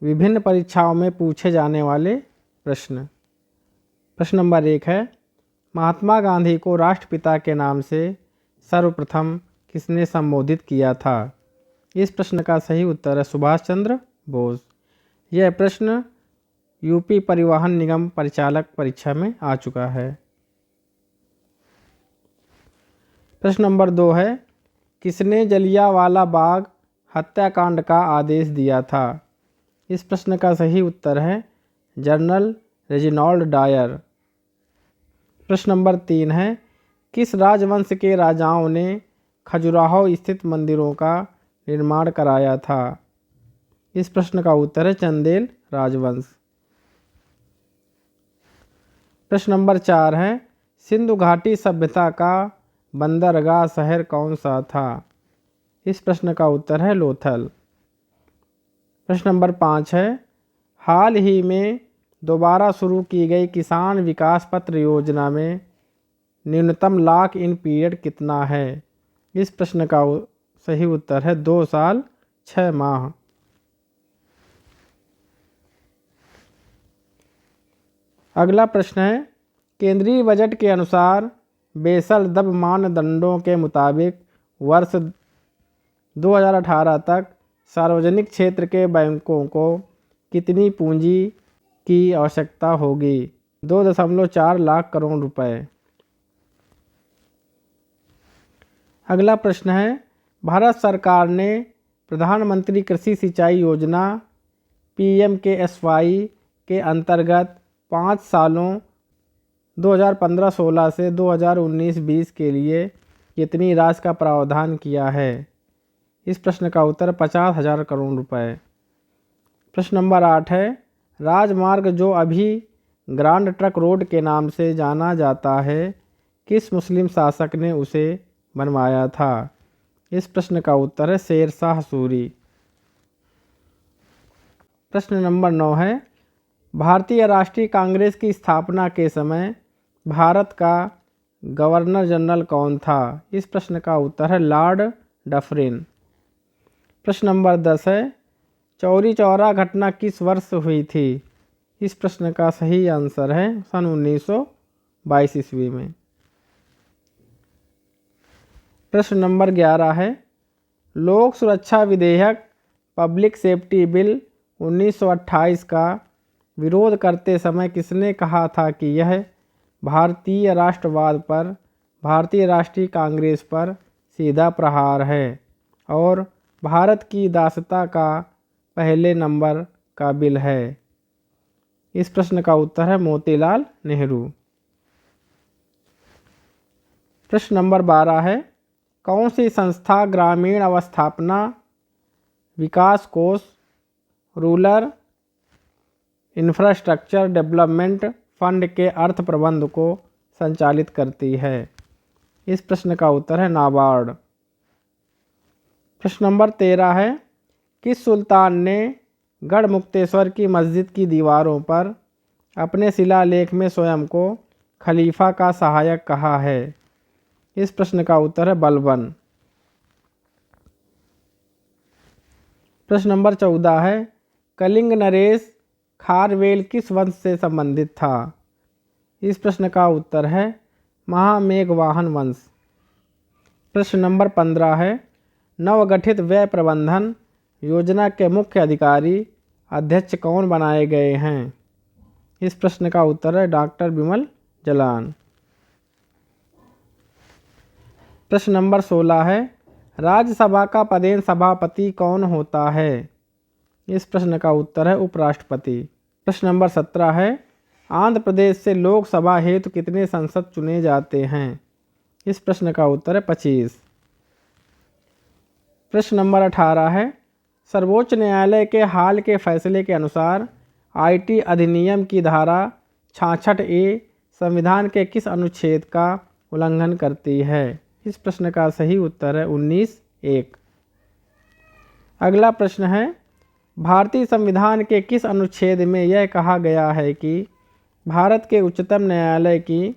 विभिन्न परीक्षाओं में पूछे जाने वाले प्रश्न। प्रश्न नंबर 1 है, महात्मा गांधी को राष्ट्रपिता के नाम से सर्वप्रथम किसने संबोधित किया था? इस प्रश्न का सही उत्तर है सुभाष चंद्र बोस। यह प्रश्न यूपी परिवहन निगम परिचालक परीक्षा में आ चुका है। प्रश्न नंबर 2 है, किसने जलियांवाला बाग हत्याकांड का आदेश दिया था? इस प्रश्न का सही उत्तर है जनरल रेजिनाल्ड डायर। प्रश्न नंबर 3 है, किस राजवंश के राजाओं ने खजुराहो स्थित मंदिरों का निर्माण कराया था? इस प्रश्न का उत्तर है चंदेल राजवंश। प्रश्न नंबर 4 है, सिंधु घाटी सभ्यता का बंदरगाह शहर कौन सा था? इस प्रश्न का उत्तर है लोथल। प्रश्न नंबर 5 है, हाल ही में दोबारा शुरू की गई किसान विकास पत्र योजना में न्यूनतम लॉक इन पीरियड कितना है? इस प्रश्न का सही उत्तर है 2 साल 6 माह। अगला प्रश्न है, केंद्रीय बजट के अनुसार बेसल दब मानदंडों के मुताबिक वर्ष 2018 तक सार्वजनिक क्षेत्र के बैंकों को कितनी पूंजी की आवश्यकता होगी? 2.4 लाख करोड़ रुपए। अगला प्रश्न है, भारत सरकार ने प्रधानमंत्री कृषि सिंचाई योजना PMKSY के अंतर्गत 5 सालों 2015-16 से 2019-20 के लिए कितनी राशि का प्रावधान किया है? इस प्रश्न का उत्तर 50,000 करोड़ रुपए। प्रश्न नंबर 8 है, राजमार्ग जो अभी ग्रांड ट्रक रोड के नाम से जाना जाता है, किस मुस्लिम शासक ने उसे बनवाया था? इस प्रश्न का उत्तर है शेर शाह सूरी। प्रश्न नंबर 9 है, भारतीय राष्ट्रीय कांग्रेस की स्थापना के समय भारत का गवर्नर जनरल कौन था? इस प्रश्न का उत्तर है लॉर्ड डफरिन। प्रश्न नंबर 10 है, चौरी चौरा घटना किस वर्ष हुई थी? इस प्रश्न का सही आंसर है सन 1922 ईस्वी में। प्रश्न नंबर 11 है, लोक सुरक्षा विधेयक पब्लिक सेफ्टी बिल 1928 का विरोध करते समय किसने कहा था कि यह भारतीय राष्ट्रवाद पर, भारतीय राष्ट्रीय कांग्रेस पर सीधा प्रहार है और भारत की दासता का पहले नंबर का बिल है? इस प्रश्न का उत्तर है मोतीलाल नेहरू। प्रश्न नंबर 12 है, कौन सी संस्था ग्रामीण अवस्थापना विकास कोष रूरल इंफ्रास्ट्रक्चर डेवलपमेंट फंड के अर्थ प्रबंध को संचालित करती है? इस प्रश्न का उत्तर है नाबार्ड। प्रश्न नंबर 13 है, किस सुल्तान ने गढ़मुक्तेश्वर की मस्जिद की दीवारों पर अपने शिलालेख में स्वयं को खलीफा का सहायक कहा है? इस प्रश्न का उत्तर है बलबन। प्रश्न नंबर 14 है, कलिंग नरेश खारवेल किस वंश से संबंधित था? इस प्रश्न का उत्तर है महामेघवाहन वंश। प्रश्न नंबर 15 है, नवगठित व्यय प्रबंधन योजना के मुख्य अधिकारी अध्यक्ष कौन बनाए गए हैं? इस प्रश्न का उत्तर है डॉक्टर बिमल जलान। प्रश्न नंबर 16 है, राज्यसभा का पदेन सभापति कौन होता है? इस प्रश्न का उत्तर है उपराष्ट्रपति। प्रश्न नंबर 17 है, आंध्र प्रदेश से लोकसभा हेतु कितने सांसद चुने जाते हैं? इस प्रश्न का उत्तर है 25। प्रश्न नंबर 18 है, सर्वोच्च न्यायालय के हाल के फैसले के अनुसार IT अधिनियम की धारा 66A संविधान के किस अनुच्छेद का उल्लंघन करती है? इस प्रश्न का सही उत्तर है 19(1). अगला प्रश्न है, भारतीय संविधान के किस अनुच्छेद में यह कहा गया है कि भारत के उच्चतम न्यायालय की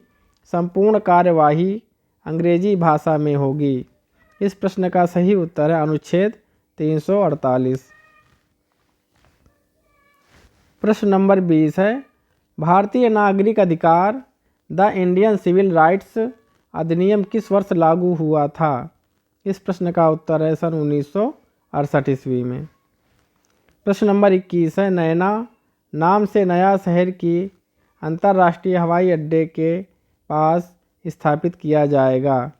संपूर्ण कार्यवाही अंग्रेजी भाषा में होगी? इस प्रश्न का सही उत्तर है अनुच्छेद 348। प्रश्न नंबर 20 है, भारतीय नागरिक अधिकार द इंडियन सिविल राइट्स अधिनियम किस वर्ष लागू हुआ था? इस प्रश्न का उत्तर है सन 1968 ईस्वी में। प्रश्न नंबर 21 है, नैना नाम से नया शहर की अंतर्राष्ट्रीय हवाई अड्डे के पास स्थापित किया जाएगा।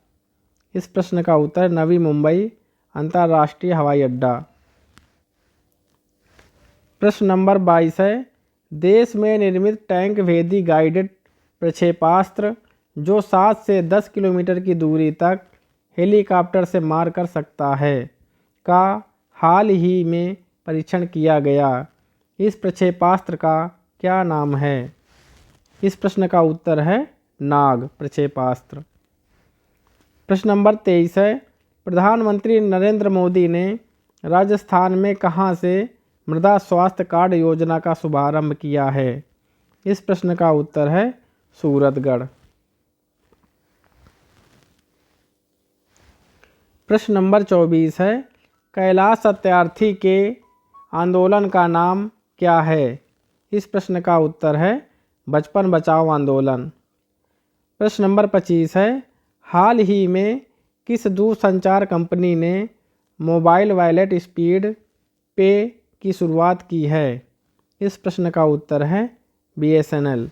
इस प्रश्न का उत्तर नवी मुंबई अंतर्राष्ट्रीय हवाई अड्डा। प्रश्न नंबर 22 है, देश में निर्मित टैंक भेदी गाइडेड प्रक्षेपास्त्र जो 7 से 10 किलोमीटर की दूरी तक हेलीकॉप्टर से मार कर सकता है का हाल ही में परीक्षण किया गया। इस प्रक्षेपास्त्र का क्या नाम है? इस प्रश्न का उत्तर है नाग प्रक्षेपास्त्र। प्रश्न नंबर 23 है, प्रधानमंत्री नरेंद्र मोदी ने राजस्थान में कहां से मृदा स्वास्थ्य कार्ड योजना का शुभारंभ किया है? इस प्रश्न का उत्तर है सूरतगढ़। प्रश्न नंबर 24 है, कैलाश सत्यार्थी के आंदोलन का नाम क्या है? इस प्रश्न का उत्तर है बचपन बचाओ आंदोलन। प्रश्न नंबर 25 है, हाल ही में किस दूरसंचार कंपनी ने मोबाइल वॉलेट स्पीड पे की शुरुआत की है? इस प्रश्न का उत्तर है BSNL।